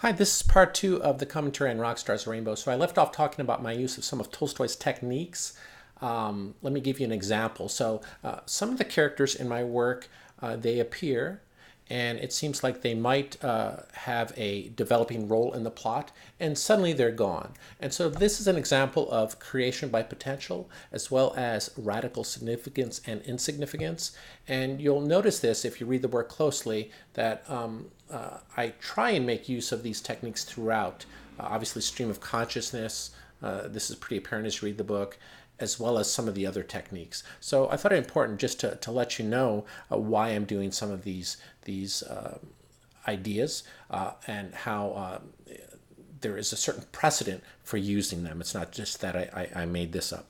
Hi, this is part two of the commentary on Rockstar's Rainbow. So I left off talking about my use of some of Tolstoy's techniques. Let me give you an example. Some of the characters in my work, they appear, and it seems like they might have a developing role in the plot, and suddenly they're gone. And so this is an example of creation by potential, as well as radical significance and insignificance. And you'll notice this if you read the work closely, that I try and make use of these techniques throughout. Obviously, stream of consciousness, this is pretty apparent as you read the book, as well as some of the other techniques. So I thought it important just to let you know why I'm doing some of these ideas and how there is a certain precedent for using them. It's not just that I made this up.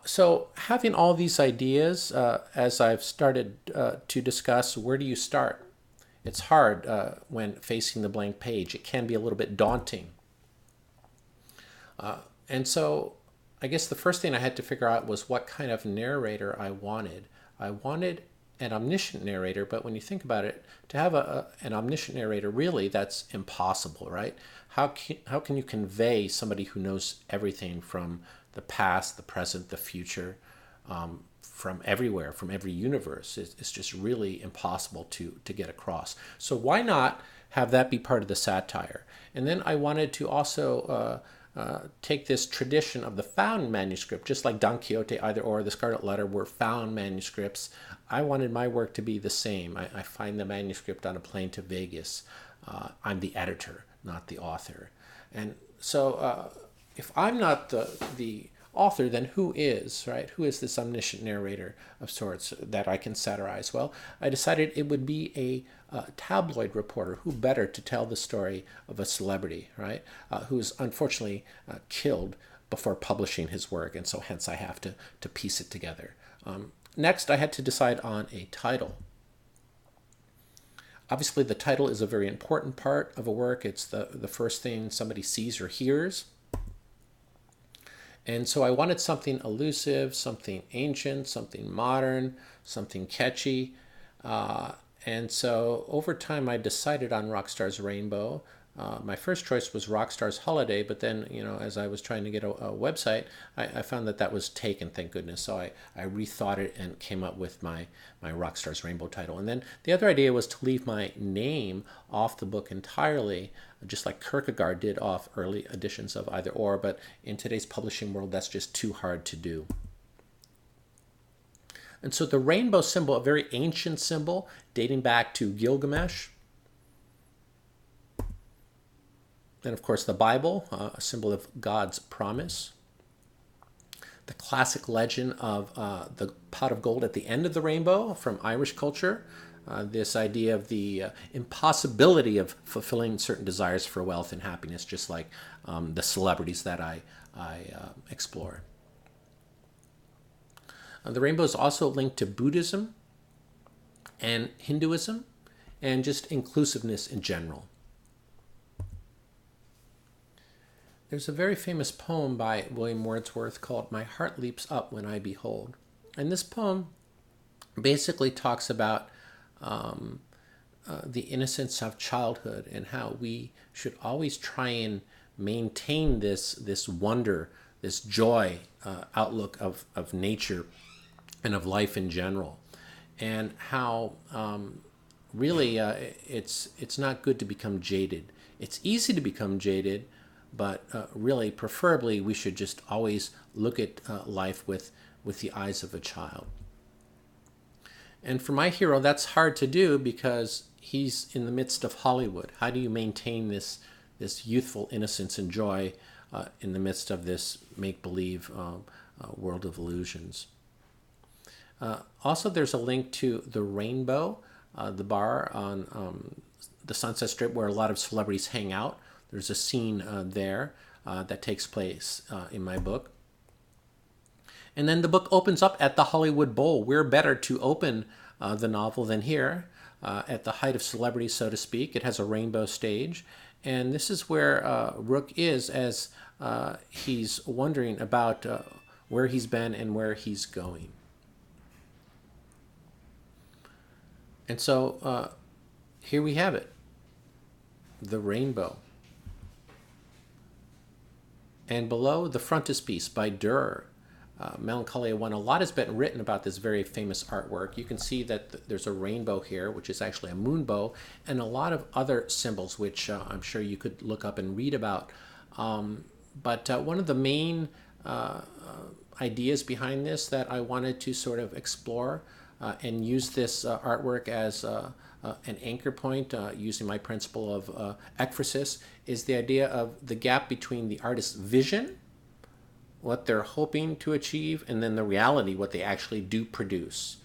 So having all these ideas, as I've started to discuss, where do you start? It's hard when facing the blank page. It can be a little bit daunting. And so I guess the first thing I had to figure out was what kind of narrator I wanted. I wanted an omniscient narrator, but when you think about it, to have an omniscient narrator, really, that's impossible, right? How can you convey somebody who knows everything from the past, the present, the future, from everywhere, from every universe? It's just really impossible to get across. So why not have that be part of the satire? And then I wanted to also take this tradition of the found manuscript, just like Don Quixote, Either or, The Scarlet Letter were found manuscripts. I wanted my work to be the same. I find the manuscript on a plane to Vegas. I'm the editor, not the author. And so if I'm not the author, then who is, right? Who is this omniscient narrator of sorts that I can satirize? Well, I decided it would be a tabloid reporter. Who better to tell the story of a celebrity, right? Who's unfortunately killed before publishing his work, and so hence I have to piece it together. Next, I had to decide on a title. Obviously, the title is a very important part of a work. It's the first thing somebody sees or hears. And so I wanted something elusive, something ancient, something modern, something catchy. And so over time, I decided on Rockstar's Rainbow. My first choice was Rockstar's Holiday, but then, as I was trying to get a website, I found that was taken, thank goodness. So I rethought it and came up with my Rockstar's Rainbow title. And then the other idea was to leave my name off the book entirely, just like Kierkegaard did off early editions of Either or, but in today's publishing world, that's just too hard to do. And so the rainbow symbol, a very ancient symbol dating back to Gilgamesh, and of course the Bible, a symbol of God's promise. The classic legend of the pot of gold at the end of the rainbow from Irish culture. This idea of the impossibility of fulfilling certain desires for wealth and happiness, just like the celebrities that I explore. The rainbow is also linked to Buddhism and Hinduism and just inclusiveness in general. There's a very famous poem by William Wordsworth called My Heart Leaps Up When I Behold. And this poem basically talks about the innocence of childhood and how we should always try and maintain this wonder, this joy outlook of nature and of life in general. And how really it's not good to become jaded. It's easy to become jaded, but really, preferably, we should just always look at life with the eyes of a child. And for my hero, that's hard to do because he's in the midst of Hollywood. How do you maintain this youthful innocence and joy in the midst of this make-believe world of illusions? Also, there's a link to the Rainbow, the bar on the Sunset Strip where a lot of celebrities hang out. There's a scene there that takes place in my book. And then the book opens up at the Hollywood Bowl. Where better to open the novel than here, at the height of celebrity, so to speak. It has a rainbow stage. And this is where Rook is as he's wondering about where he's been and where he's going. And so here we have it. the rainbow. And below, the frontispiece by Dürer, Melancholia 1. A lot has been written about this very famous artwork. You can see that there's a rainbow here, which is actually a moonbow, and a lot of other symbols, which I'm sure you could look up and read about. But one of the main ideas behind this that I wanted to sort of explore and use this artwork as an anchor point, using my principle of ekphrasis, is the idea of the gap between the artist's vision, what they're hoping to achieve, and then the reality, what they actually do produce.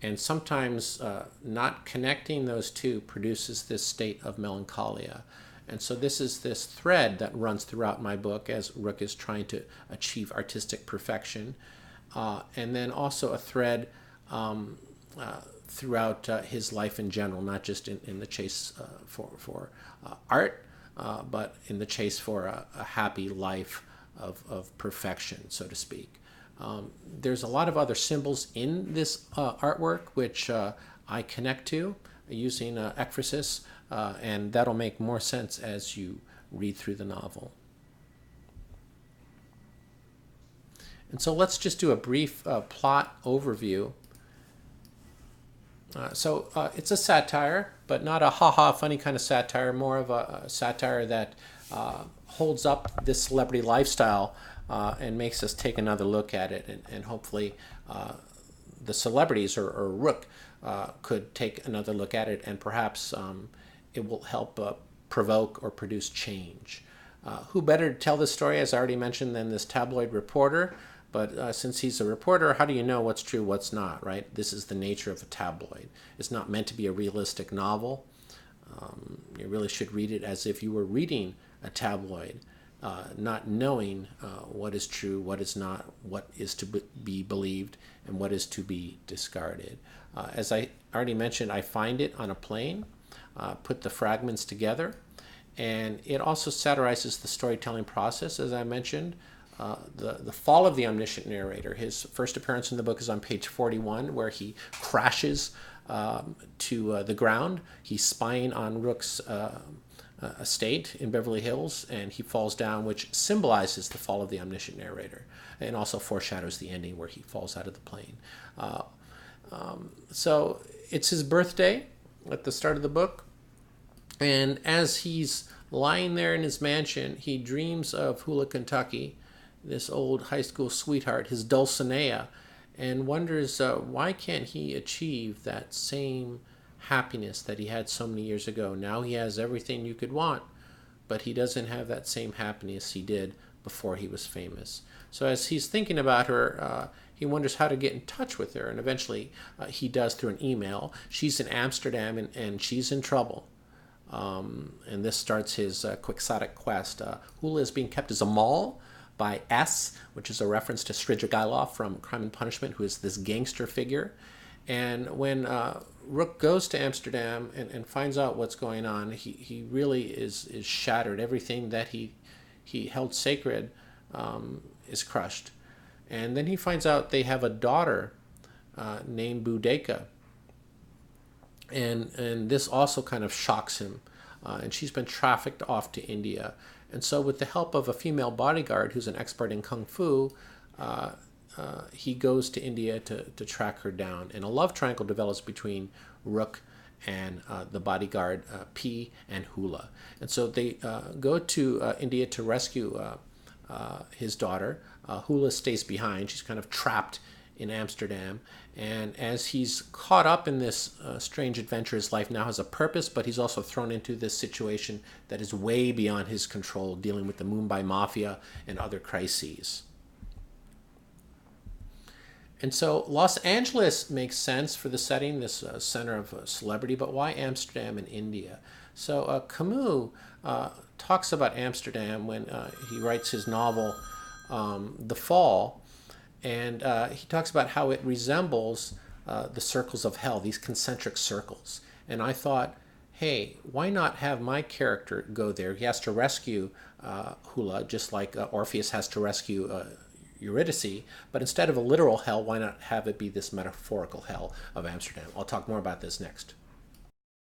And sometimes not connecting those two produces this state of melancholia. And so this is this thread that runs throughout my book as Rook is trying to achieve artistic perfection. And then also a thread throughout his life in general, not just in the chase for art, but in the chase for a happy life of perfection, so to speak. There's a lot of other symbols in this artwork which I connect to using ekphrasis, and that'll make more sense as you read through the novel. And so let's just do a brief plot overview. So it's a satire, but not a ha-ha funny kind of satire, more of a satire that holds up this celebrity lifestyle and makes us take another look at it, and hopefully the celebrities or Rook could take another look at it, and perhaps it will help provoke or produce change. Who better to tell this story, as I already mentioned, than this tabloid reporter? But since he's a reporter, how do you know what's true, what's not, right? This is the nature of a tabloid. It's not meant to be a realistic novel. You really should read it as if you were reading a tabloid, not knowing what is true, what is not, what is to be believed, and what is to be discarded. As I already mentioned, I find it on a plane, put the fragments together, and it also satirizes the storytelling process, as I mentioned. The fall of the omniscient narrator. His first appearance in the book is on page 41, where he crashes to the ground. He's spying on Rook's estate in Beverly Hills, and he falls down, which symbolizes the fall of the omniscient narrator, and also foreshadows the ending where he falls out of the plane. So it's his birthday at the start of the book, and as he's lying there in his mansion, he dreams of Hula, Kentucky, this old high school sweetheart, his Dulcinea, and wonders why can't he achieve that same happiness that he had so many years ago. Now he has everything you could want, but he doesn't have that same happiness he did before he was famous. So as he's thinking about her, he wonders how to get in touch with her, and eventually he does through an email. She's in Amsterdam, and she's in trouble. And this starts his quixotic quest. Hula is being kept as a mall by S, which is a reference to Sridjargailov from Crime and Punishment, who is this gangster figure. And when Rook goes to Amsterdam and finds out what's going on, he really is shattered. Everything that he held sacred is crushed. And then he finds out they have a daughter named Boudicca. And this also kind of shocks him. And she's been trafficked off to India. And so with the help of a female bodyguard who's an expert in kung fu, he goes to India to track her down. And a love triangle develops between Rook and the bodyguard P and Hula. And so they go to India to rescue his daughter. Hula stays behind. She's kind of trapped in Amsterdam. And as he's caught up in this strange adventure, his life now has a purpose, but he's also thrown into this situation that is way beyond his control, dealing with the Mumbai Mafia and other crises. And so Los Angeles makes sense for the setting, this center of celebrity, but why Amsterdam and India? So Camus talks about Amsterdam when he writes his novel, The Fall, and he talks about how it resembles the circles of hell, these concentric circles. And I thought, hey, why not have my character go there? He has to rescue Hula, just like Orpheus has to rescue Eurydice, but instead of a literal hell, why not have it be this metaphorical hell of Amsterdam? I'll talk more about this next.